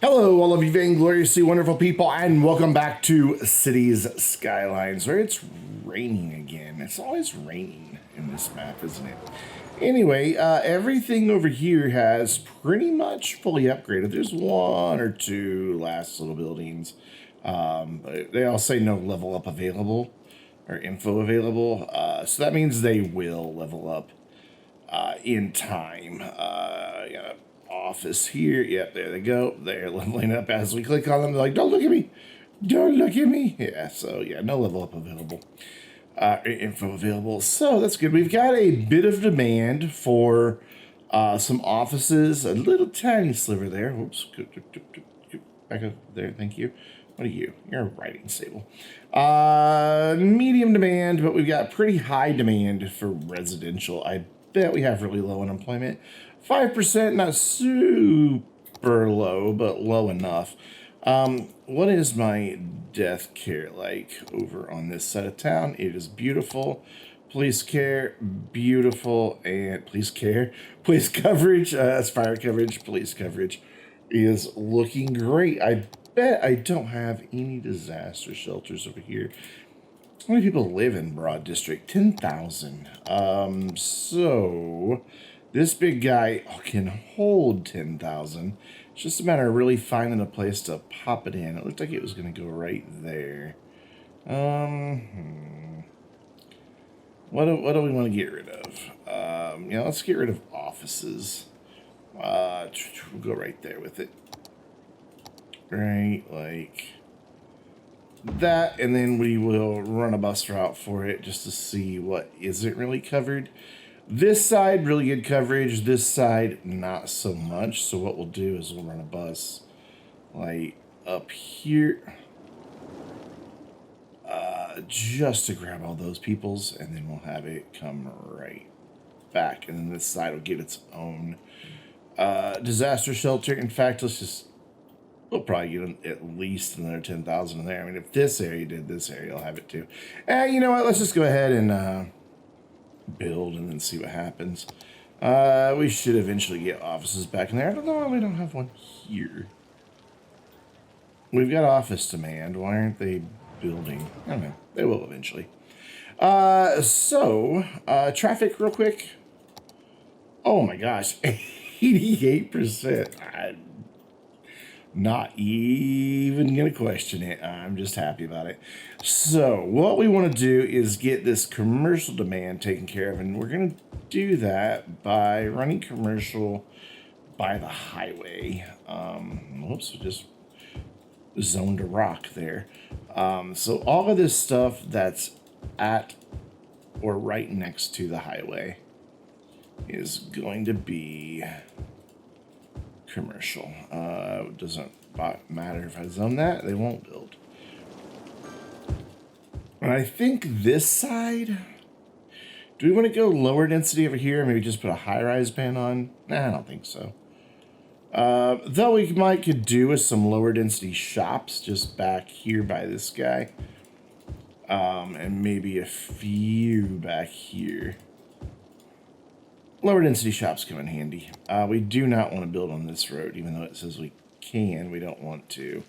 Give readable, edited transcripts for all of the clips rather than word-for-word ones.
Hello, all of you vaingloriously wonderful people, and welcome back to Cities Skylines, where it's raining again. It's always raining in this map, isn't it? Anyway, everything over here has pretty much fully upgraded. There's one or two last little buildings, but they all say no level up available or info available. So that means they will level up in time. Yeah, office here. Yep, there they go. They're leveling up as we click on them. They're like, don't look at me. Don't look at me. Yeah, so yeah, no level up available. Info available. So that's good. We've got a bit of demand for some offices. A little tiny sliver there. Whoops. Back up there. Thank you. What are you? You're a writing stable. Medium demand, but we've got pretty high demand for residential. I bet we have really low unemployment. 5%, not super low, but low enough. What is my death care like over on this side of town? It is beautiful. Police care, beautiful, and police care. Police coverage, that's fire coverage. Police coverage is looking great. I bet I don't have any disaster shelters over here. How many people live in Broad District? 10,000. So this big guy can hold 10,000. It's just a matter of really finding a place to pop it in. It looked like it was going to go right there. What do we want to get rid of? Let's get rid of offices. We'll go right there with it. Right, like that, and then we will run a bus route for it just to see what isn't really covered. This side, really good coverage. This side, not so much. So what we'll do is we'll run a bus like up here, just to grab all those peoples, and then we'll have it come right back. And then this side will get its own disaster shelter. In fact, we'll probably get at least another 10,000 in there. I mean, if this area did this area, I'll have it too. You know what? Let's just go ahead and build and then see what happens. We should eventually get offices back in there. I don't know why we don't have one here. We've got office demand. Why aren't they building? I don't know. They will eventually. Traffic real quick. Oh my gosh. 88%. Not even gonna question it. I'm just happy about it. So what we want to do is get this commercial demand taken care of, and we're gonna do that by running commercial by the highway. Whoops, just zoned a rock there. So all of this stuff that's at or right next to the highway is going to be commercial. It doesn't matter if I zone that, they won't build. And I think this side, do we want to go lower density over here? Maybe just put a high-rise ban on? Nah, I don't think so. Though we could do with some lower density shops just back here by this guy. And maybe a few back here. Lower density shops come in handy. We do not want to build on this road, even though it says we can. We don't want to.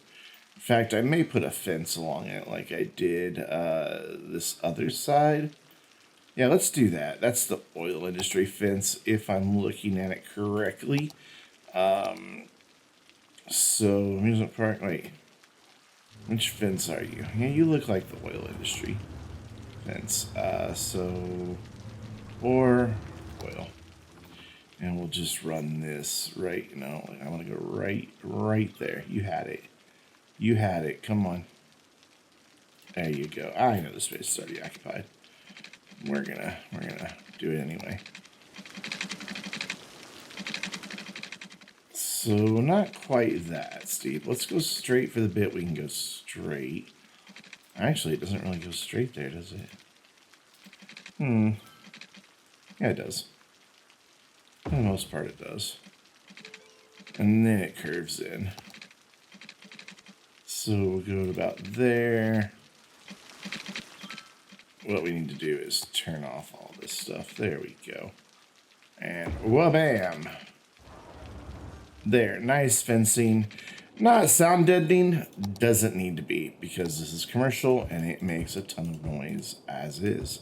In fact, I may put a fence along it like I did this other side. Yeah, let's do that. That's the oil industry fence, if I'm looking at it correctly. So, amusement park, wait. Which fence are you? Yeah, you look like the oil industry fence. Or oil. And we'll just run this right, I want to go right there. You had it. You had it. Come on. There you go. I know the space is already occupied. We're gonna do it anyway. So not quite that steep. Let's go straight for the bit we can go straight. Actually, it doesn't really go straight there, does it? Yeah, it does. For the most part, it does. And then it curves in. So we'll go to about there. What we need to do is turn off all this stuff. There we go. And wha-bam! There, nice fencing. Not sound deadening, doesn't need to be, because this is commercial and it makes a ton of noise as is.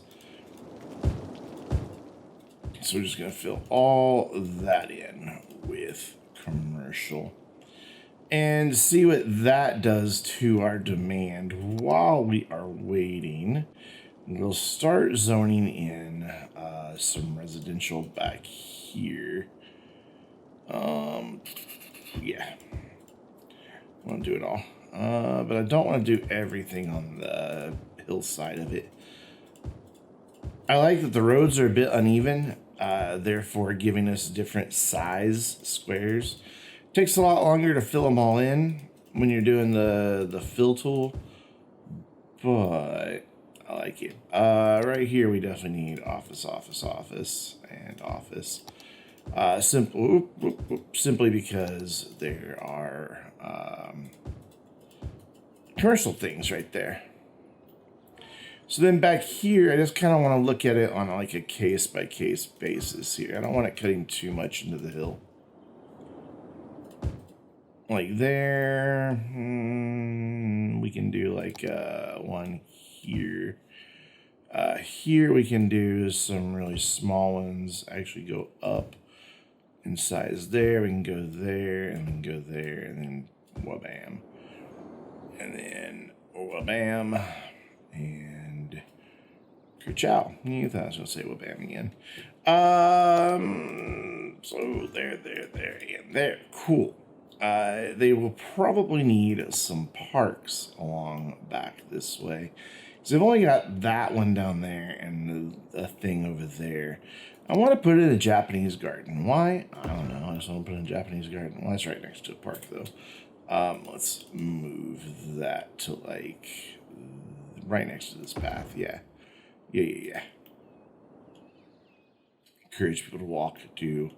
So we're just going to fill all that in with commercial and see what that does to our demand while we are waiting. We'll start zoning in some residential back here. Yeah. I want to do it all. But I don't want to do everything on the hillside of it. I like that the roads are a bit uneven, therefore giving us different size squares. Takes a lot longer to fill them all in when you're doing the fill tool, but I like it. Right here, we definitely need office, and office. Simply because there are commercial things right there. So then back here, I just kind of want to look at it on like a case-by-case basis here. I don't want it cutting too much into the hill. Like there, we can do like one here. Here we can do some really small ones, actually go up in size there. We can go there, and we can go there, and then wha-bam. And then wha-bam. And ka-chow. You thought I was going to say wha-bam again. So there, and there. Cool. They will probably need some parks along back this way. So they've only got that one down there and the thing over there. I want to put it in a Japanese garden. Why? I don't know. I just want to put it in a Japanese garden. Well, that's right next to a park, though. Let's move that to, like, right next to this path. Yeah. Encourage people to walk to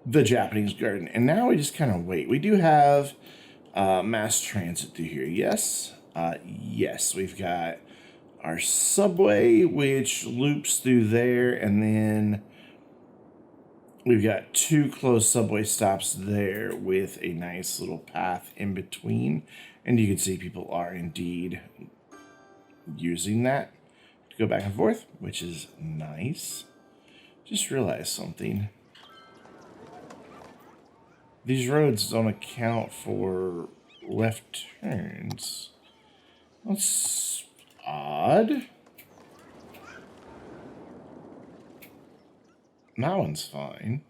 the Japanese garden. And now we just kind of wait. We do have mass transit through here. Yes. Yes, we've got our subway, which loops through there, and then we've got 2 closed subway stops there with a nice little path in between. And you can see people are indeed using that to go back and forth, which is nice. Just realized something. These roads don't account for left turns. That's odd. That one's fine.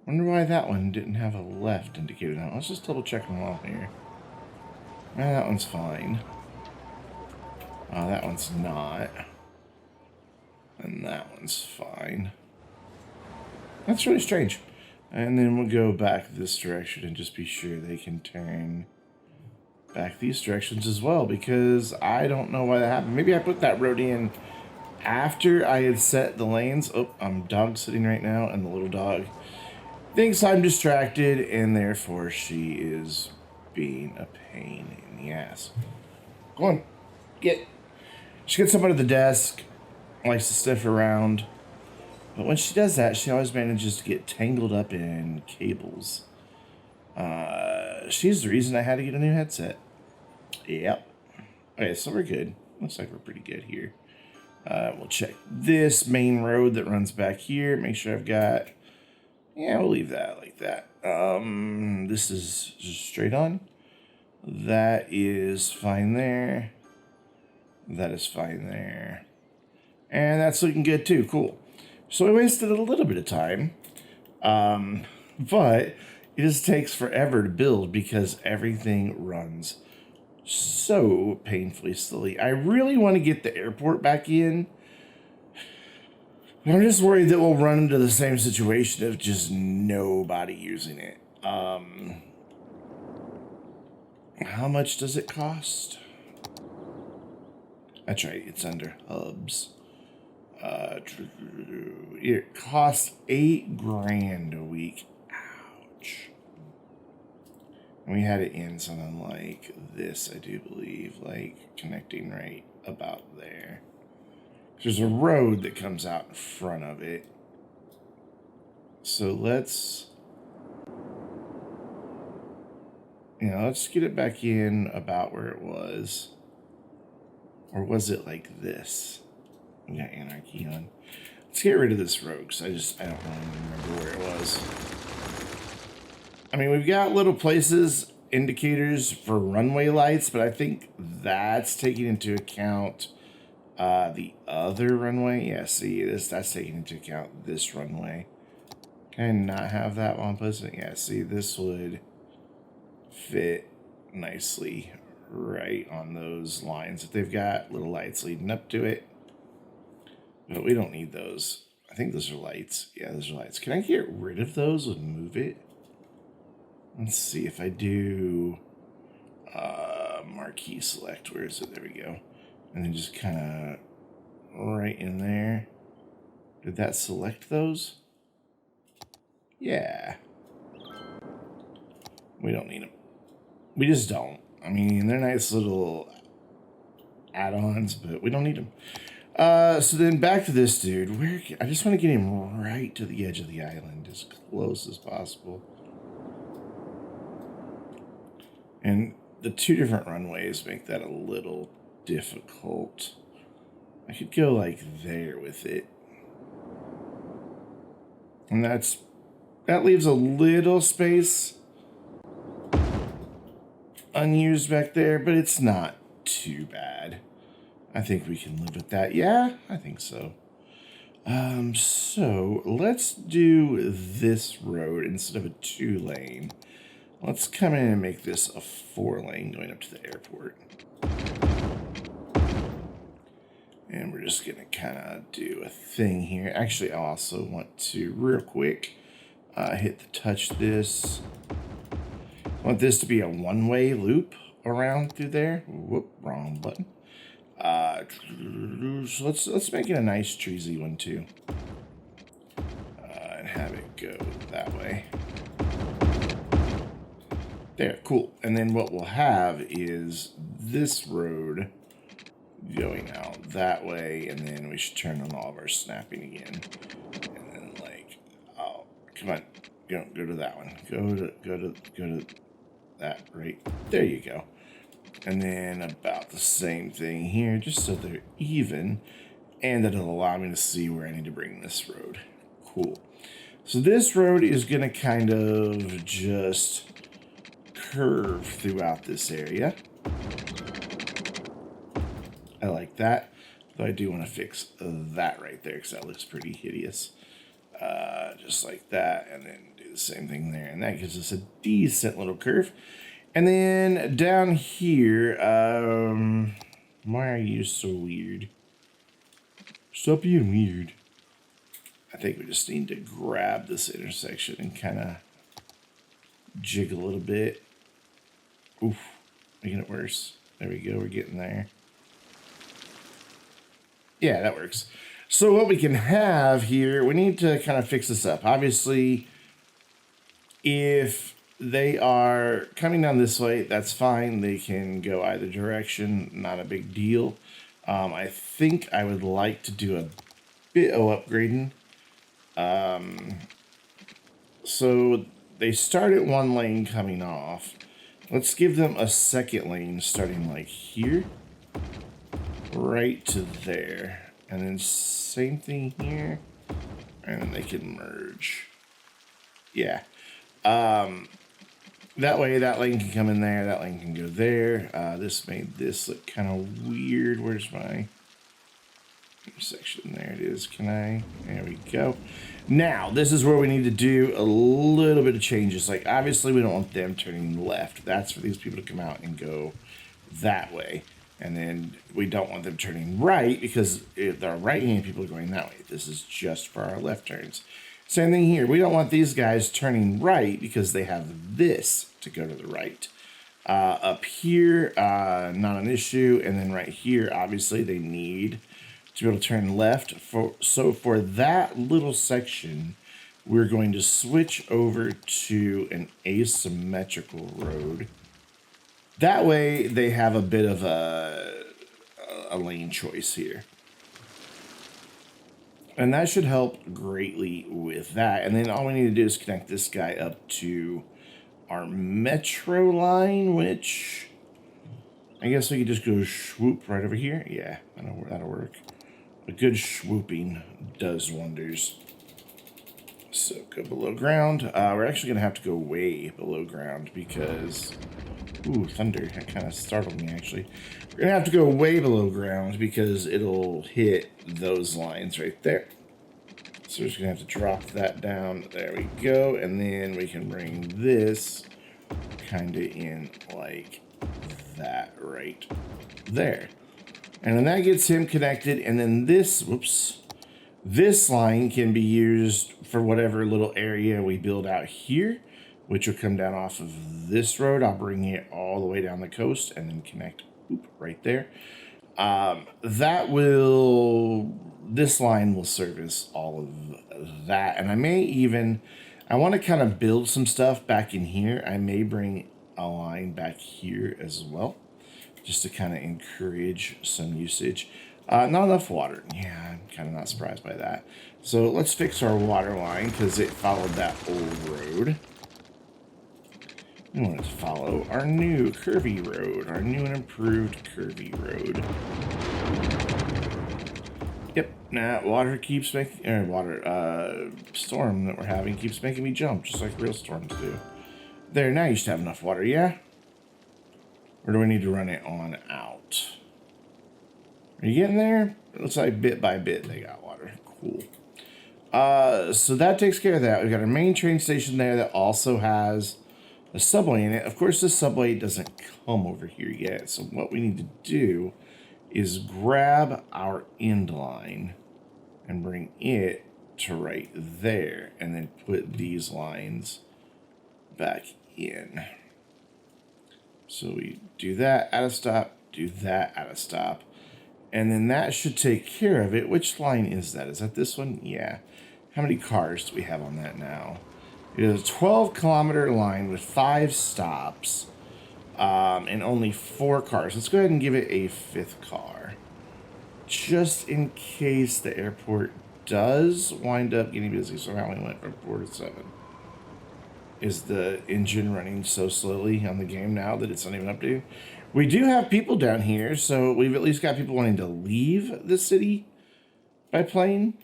Wonder why that one didn't have a left indicated. Now, let's just double check them all here. That one's fine. That one's not. And that one's fine. That's really strange. And then we'll go back this direction and just be sure they can turn back these directions as well, because I don't know why that happened. Maybe I put that road in after I had set the lanes. Oh, I'm dog sitting right now, and the little dog thinks I'm distracted, and therefore she is being a pain in the ass. Go on, get. She gets up under the desk, likes to sniff around. But when she does that, she always manages to get tangled up in cables. She's the reason I had to get a new headset. Yep. Okay, so we're good. Looks like we're pretty good here. We'll check this main road that runs back here. Make sure I've got... Yeah, we'll leave that like that. This is just straight on. That is fine there. That is fine there. And that's looking good too. Cool. So we wasted a little bit of time, but it just takes forever to build because everything runs so painfully slowly. I really want to get the airport back in. I'm just worried that we'll run into the same situation of just nobody using it. How much does it cost? That's right, it's under hubs. It costs $8,000 a week. Ouch. And we had it in something like this, I do believe, like connecting right about there. There's a road that comes out in front of it. So let's let's get it back in about where it was. Or was it like this? We got anarchy on. Let's get rid of this road, because I don't really remember where it was. I mean, we've got little places, indicators for runway lights, but I think that's taking into account the other runway. Yeah, see, that's taking into account this runway. Can I not have that one placement? Yeah, see, this would fit nicely right on those lines. If they've got little lights leading up to it. But we don't need those. I think those are lights. Yeah, those are lights. Can I get rid of those and move it? Let's see if I do marquee select. Where is it? There we go. And then just kind of right in there. Did that select those? Yeah. We don't need them. We just don't. I mean, they're nice little add-ons, but we don't need them. So then back to this dude. I just want to get him right to the edge of the island, as close as possible. And the two different runways make that a little difficult. I could go like there with it. And that leaves a little space unused back there, but it's not too bad. I think we can live with that. Yeah, I think so. So let's do this road instead of a 2-lane. Let's come in and make this a 4-lane going up to the airport. And we're just gonna kind of do a thing here. Actually, I also want to real quick hit the touch this. I want this to be a 1-way loop around through there. Whoop, wrong button. So let's make it a nice treesy one too, and have it go that way. There, cool. And then what we'll have is this road going out that way, and then we should turn on all of our snapping again. And then like, oh, come on, go to that one. Go to that right there. You go. And then about the same thing here, just so they're even, and that'll allow me to see where I need to bring this road. Cool. So this road is going to kind of just curve throughout this area. I like that, though I do want to fix that right there because that looks pretty hideous. Just like that, and then do the same thing there, and that gives us a decent little curve. And then down here, why are you so weird? Stop being weird. I think we just need to grab this intersection and kind of jig a little bit. Oof, making it worse. There we go, we're getting there. Yeah, that works. So what we can have here, we need to kind of fix this up. Obviously, if they are coming down this way, that's fine. They can go either direction, not a big deal. I think I would like to do a bit of upgrading. So they start at 1 lane coming off. Let's give them a 2nd lane starting like here, right to there. And then same thing here, and then they can merge. Yeah. That way, that lane can come in there, that lane can go there. This made this look kind of weird. Where's my intersection? There it is. There we go. Now, this is where we need to do a little bit of changes. Like, obviously, we don't want them turning left. That's for these people to come out and go that way. And then we don't want them turning right because the right-handed people are going that way. This is just for our left turns. Same thing here. We don't want these guys turning right because they have this to go to the right. Up here, not an issue. And then right here, obviously, they need to be able to turn left. So for that little section, we're going to switch over to an asymmetrical road. That way, they have a bit of a lane choice here. And that should help greatly with that. And then all we need to do is connect this guy up to our metro line, which I guess we could just go swoop right over here. Yeah, that'll work. A good swooping does wonders. So go below ground. We're actually going to have to go way below ground because... Ooh, thunder. That kind of startled me, actually. We're going to have to go way below ground because it'll hit those lines right there. So we're just going to have to drop that down. There we go. And then we can bring this kind of in like that right there. And then that gets him connected. And then this, whoops, this line can be used for whatever little area we build out here, which will come down off of this road. I'll bring it all the way down the coast and then connect right there. This line will service all of that. And I want to kind of build some stuff back in here. I may bring a line back here as well, just to kind of encourage some usage. Not enough water. Yeah, I'm kind of not surprised by that. So let's fix our water line because it followed that old road. We want it to follow our new curvy road, our new and improved curvy road. Yep, water keeps making, storm that we're having keeps making me jump, just like real storms do. There, now you should have enough water, yeah? Or do we need to run it on out? Are you getting there? It looks like bit by bit they got water. Cool. So that takes care of that. We've got our main train station there that also has a subway in it. Of course, this subway doesn't come over here yet. So what we need to do is grab our end line and bring it to right there. And then put these lines back in. So we do that at a stop, do that at a stop. And then that should take care of it. Which line is that? Is that this one? Yeah. How many cars do we have on that now? It is a 12-kilometer line with 5 stops and only 4 cars. Let's go ahead and give it a 5th car. Just in case the airport does wind up getting busy. So how we went from 4 to 7. Is the engine running so slowly on the game now that it's not even updated? We do have people down here, so we've at least got people wanting to leave the city by plane.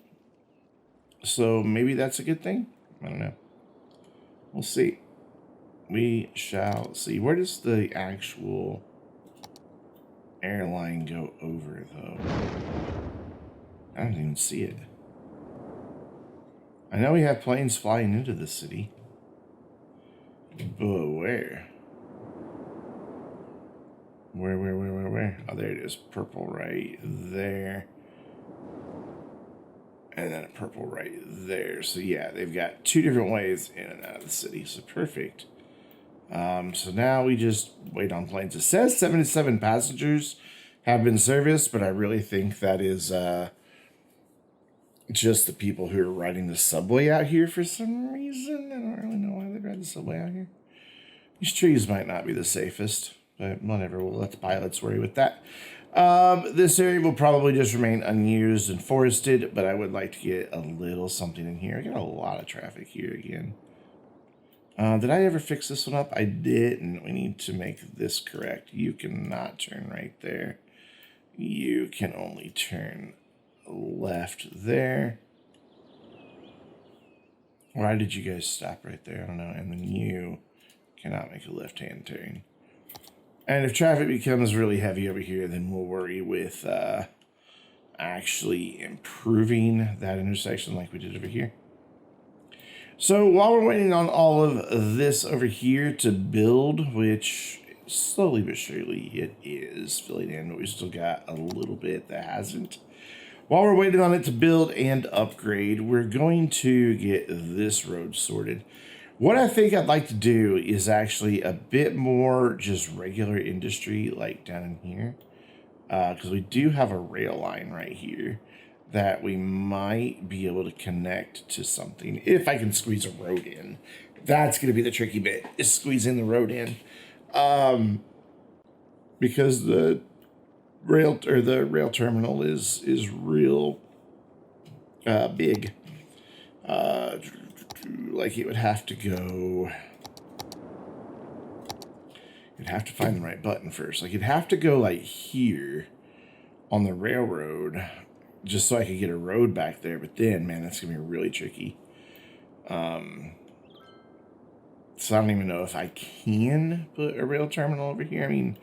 So maybe that's a good thing. I don't know. We'll see. We shall see. Where does the actual airline go over, though? I don't even see it. I know we have planes flying into the city. But where? Where? Oh, there it is. Purple right there. And then a purple right there. So yeah, they've got 2 different ways in and out of the city. So perfect. So now we just wait on planes. It says 77 passengers have been serviced, but I really think that is just the people who are riding the subway out here for some reason. I don't really know why they ride the subway out here. These trees might not be the safest, but whatever. We'll let the pilots worry with that. This area will probably just remain unused and forested, but I would like to get a little something in here. I got a lot of traffic here again. Did I ever fix this one up? I didn't. We need to make this correct. You cannot turn right there. You can only turn left there. Why did you guys stop right there? I don't know. And then you cannot make a left-hand turn. And if traffic becomes really heavy over here, then we'll worry with actually improving that intersection like we did over here. So while we're waiting on all of this over here to build, which slowly but surely it is filling in, but we still got a little bit that hasn't. While we're waiting on it to build and upgrade, we're going to get this road sorted. What I think I'd like to do is actually a bit more just regular industry like down in here. Because we do have a rail line right here that we might be able to connect to something if I can squeeze a road in. That's going to be the tricky bit, is squeezing the road in. Because the rail terminal is real big. Like it would have to go You'd have to find the right button first. Like, you'd have to go, like, here on the railroad just so I could get a road back there. But then, man, that's going to be really tricky. So I don't even know if I can put a rail terminal over here. I mean,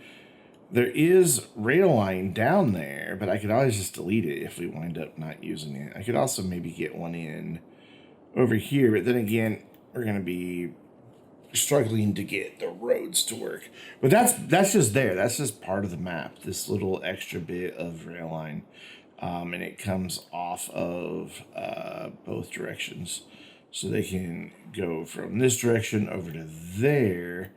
there is rail line down there, but I could always just delete it if we wind up not using it. I could also maybe get one in over here, but then again, we're going to be struggling to get the roads to work. But that's just there. That's just part of the map, this little extra bit of rail line. And it comes off of both directions. So they can go from this direction over to there.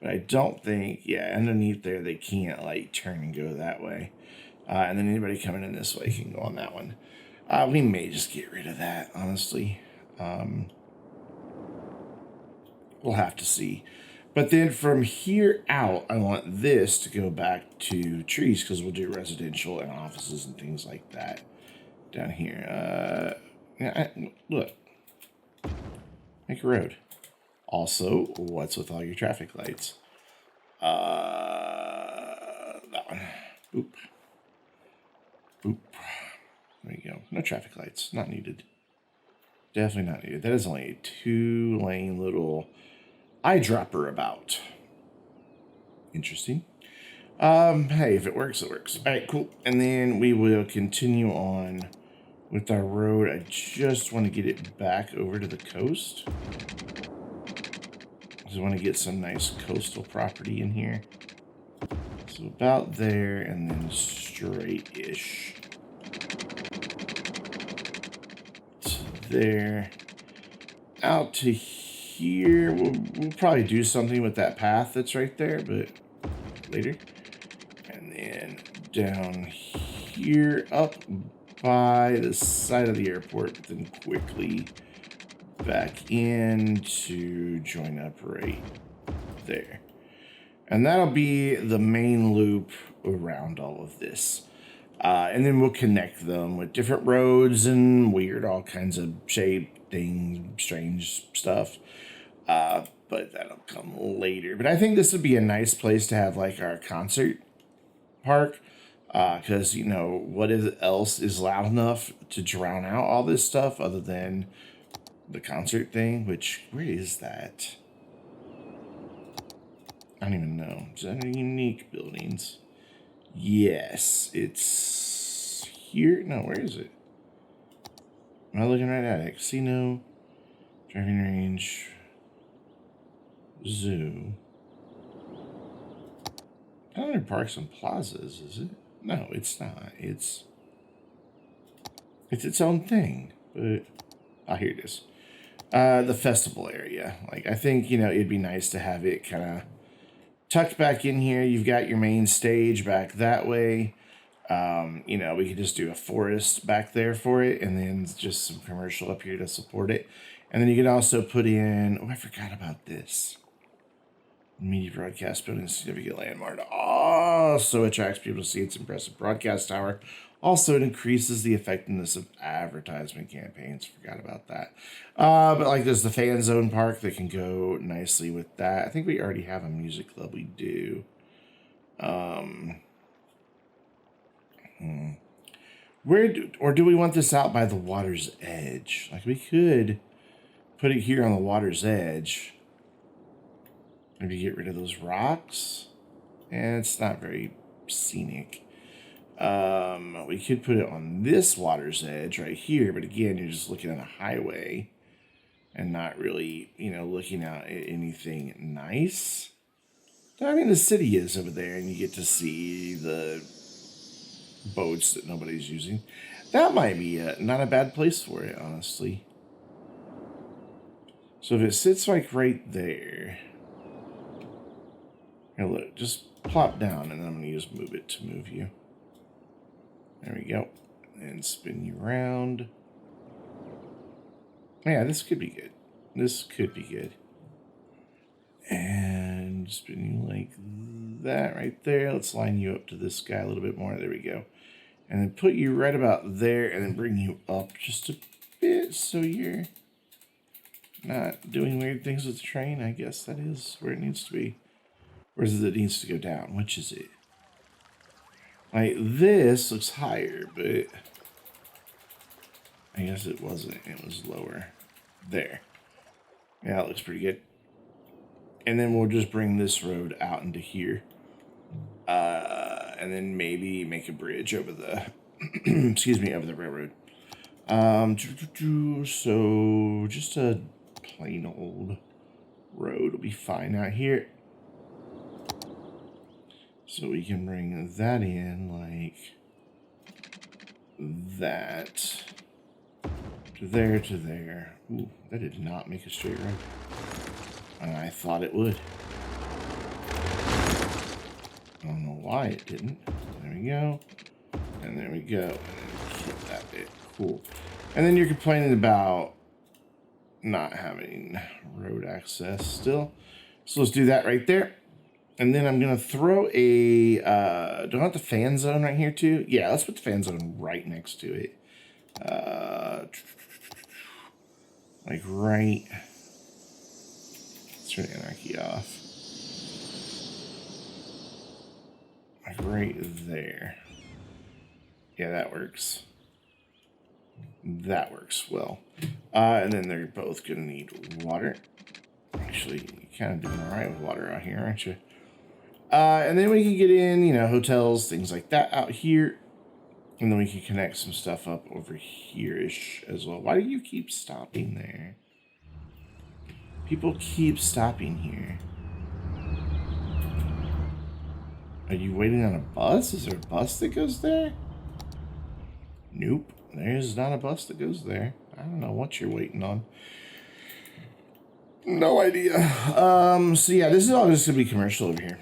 But I don't think, yeah, underneath there, they can't, like, turn and go that way. And then anybody coming in this way can go on that one. We may just get rid of that, honestly. We'll have to see. But then from here out, I want this to go back to trees because we'll do residential and offices and things like that down here. Look. Make a road. Also, what's with all your traffic lights? That one. Boop. Boop. There you go. No traffic lights. Not needed. Definitely not needed. That is only a 2-lane little eyedropper about. Interesting. Hey, if it works, it works. All right, cool. And then we will continue on with our road. I just want to get it back over to the coast. I just want to get some nice coastal property in here. So about there and then straight-ish. To there. Out to here. We'll probably do something with that path that's right there, but later. And then down here, up by the side of the airport, but then quickly back in to join up right there. And that'll be the main loop around all of this. And then we'll connect them with different roads and weird, all kinds of shape things, strange stuff. But that'll come later. But I think this would be a nice place to have like our concert park. Because, you know, what else is loud enough to drown out all this stuff other than the concert thing? Which, where is that? I don't even know. Is that any unique buildings? Yes, it's here. No, where is it? Am I looking right at it? Casino, driving range, zoo. 100 parks and plazas, is it? No, it's not. It's its own thing. But here it is. The festival area. Like, I think, you know, it'd be nice to have it kind of tucked back in here. You've got your main stage back that way. You know, we could just do a forest back there for it, and then just some commercial up here to support it. And then you could also put in, oh, I forgot about this. Media broadcast building significant landmark. Also attracts people to see its impressive broadcast tower. Also, it increases the effectiveness of advertisement campaigns. Forgot about that. But like there's the fan zone park that can go nicely with that. I think we already have a music club. We do. Or do we want this out by the water's edge? Like we could put it here on the water's edge. Maybe get rid of those rocks. And it's not very scenic. We could put it on this water's edge right here, but again, you're just looking at a highway and not really, you know, looking out at anything nice. I mean, the city is over there, and you get to see the boats that nobody's using. That might be not a bad place for it, honestly. So if it sits like right there, here, look, just plop down, and I'm going to use move it to move you. There we go. And spin you around. Yeah, this could be good. This could be good. And spin you like that right there. Let's line you up to this guy a little bit more. There we go. And then put you right about there and then bring you up just a bit so you're not doing weird things with the train. I guess that is where it needs to be. Or is it that it needs to go down? Which is it? Like, this looks higher, but I guess it wasn't. It was lower. There. Yeah, that looks pretty good. And then we'll just bring this road out into here. And then maybe make a bridge over the, excuse me, over the railroad. So just a plain old road will be fine out here. So we can bring that in like that to there to there. Ooh, that did not make a straight road. And I thought it would. I don't know why it didn't. There we go. And there we go. And then hit that bit. Cool. And then you're complaining about not having road access still. So let's do that right there. And then I'm going to throw a... do I want the fan zone right here too? Yeah, let's put the fan zone right next to it. Like right... Let's turn anarchy off. Like right there. Yeah, that works. That works well. And then they're both going to need water. Actually, you're kind of doing all right with water out here, aren't you? And then we can get in, you know, hotels, things like that out here. And then we can connect some stuff up over here-ish as well. Why do you keep stopping there? People keep stopping here. Are you waiting on a bus? Is there a bus that goes there? Nope. There's not a bus that goes there. I don't know what you're waiting on. No idea. So yeah, this is all just gonna be commercial over here.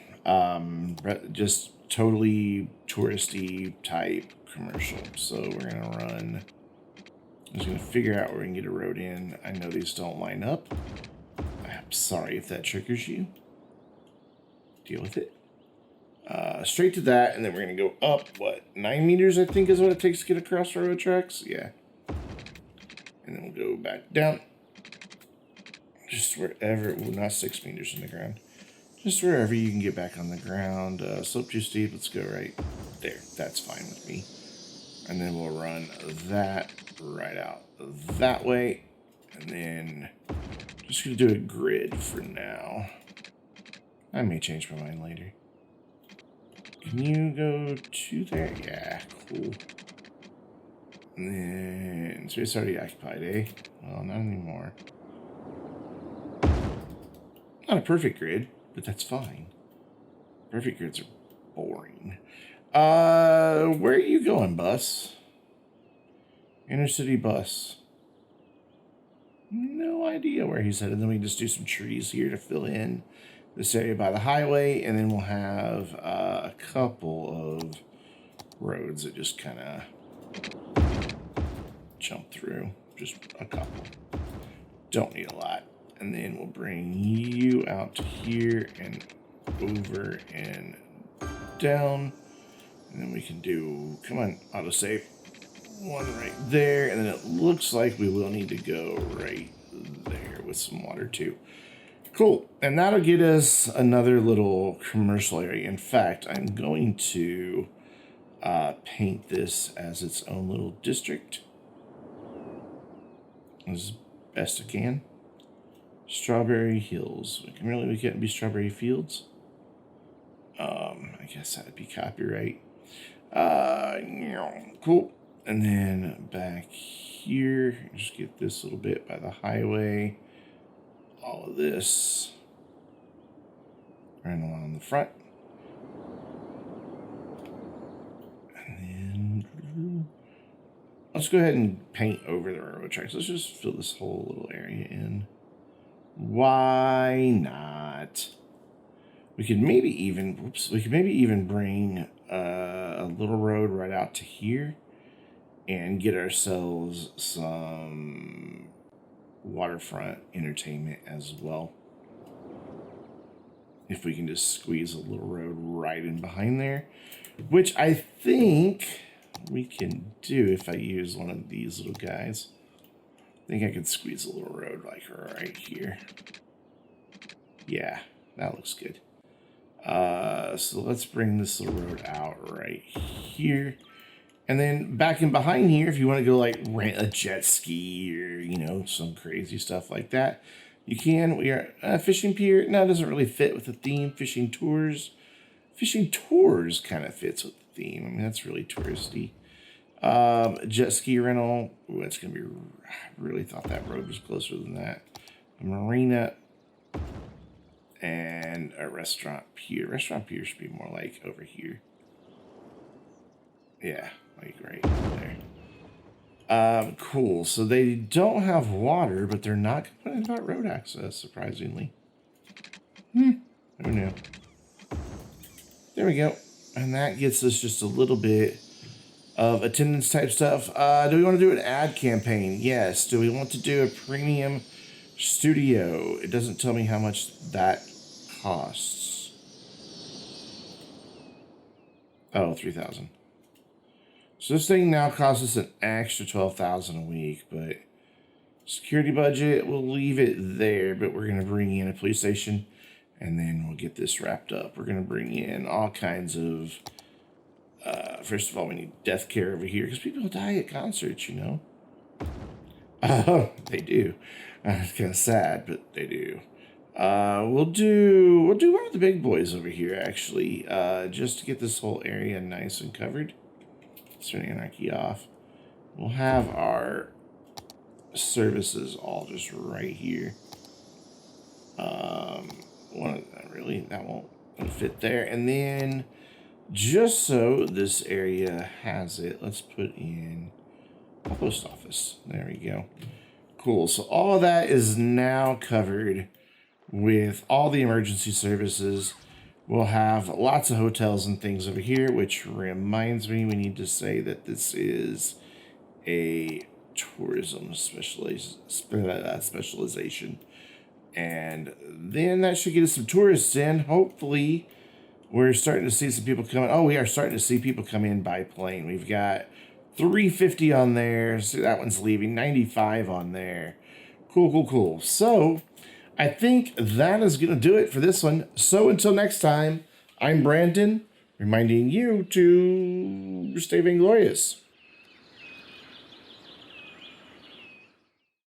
Just totally touristy type commercial. So we're gonna run. I'm just gonna figure out where we can get a road in. I know these don't line up. I'm sorry if that triggers you. Deal with it. Straight to that, and then we're gonna go up, what, 9 meters, I think is what it takes to get across railroad tracks? Yeah. And then we'll go back down. Just wherever, well, not 6 meters in the ground. Just wherever you can get back on the ground. Slope too steep, let's go right there. That's fine with me. And then we'll run that right out that way. And then just gonna do a grid for now. I may change my mind later. Can you go to there? Yeah, cool. And then, so it's already occupied, eh? Well, not anymore. Not a perfect grid, but that's fine. Perfect grids are boring. Where are you going, bus? Intercity bus. No idea where he's headed. Then we can just do some trees here to fill in this area by the highway, and then we'll have a couple of roads that just kind of jump through. Just a couple. Don't need a lot. And then we'll bring you out to here and over and down. And then we can do, come on, autosave. One right there. And then it looks like we will need to go right there with some water too. Cool. And that'll get us another little commercial area. In fact, I'm going to paint this as its own little district as best I can. Strawberry Hills. We can't be Strawberry Fields. I guess that'd be copyright. Cool. And then back here, just get this little bit by the highway. All of this. Right along the front. And then let's go ahead and paint over the railroad tracks. Let's just fill this whole little area in. Why not? We could maybe even bring a little road right out to here and get ourselves some waterfront entertainment as well. If we can just squeeze a little road right in behind there, which I think we can do if I use one of these little guys. I think I could squeeze a little road like right here. Yeah, that looks good. So let's bring this little road out right here. And then back in behind here, if you want to go like rent a jet ski or, you know, some crazy stuff like that, you can. We are fishing pier. No, it doesn't really fit with the theme. Fishing tours. Fishing tours kind of fits with the theme. I mean, that's really touristy. Jet ski rental. Ooh, that's going to be... I really thought that road was closer than that. A marina and a restaurant pier. Restaurant pier should be more like over here. Yeah, like right there. Cool. So they don't have water, but they're not complaining about road access, surprisingly. Who knew? There we go. And that gets us just a little bit of attendance type stuff. Do we want to do an ad campaign? Yes. Do we want to do a premium studio? It doesn't tell me how much that costs. Oh, 3,000. So this thing now costs us an extra 12,000 a week, but security budget, we'll leave it there, but we're going to bring in a police station and then we'll get this wrapped up. We're going to bring in all kinds of, first of all, we need death care over here because people die at concerts, you know. They do. It's kind of sad, but they do. We'll do one of the big boys over here, actually, just to get this whole area nice and covered. Turn anarchy off. We'll have our services all just right here. Really, that won't fit there. And then, just so this area has it, let's put in a post office. There we go. Cool. So all of that is now covered with all the emergency services. We'll have lots of hotels and things over here, which reminds me we need to say that this is a tourism specialization. And then that should get us some tourists in. Hopefully, we're starting to see some people coming. Oh, we are starting to see people come in by plane. We've got 350 on there. So that one's leaving. 95 on there. Cool. So I think that is going to do it for this one. So until next time, I'm Brandon, reminding you to stay vainglorious.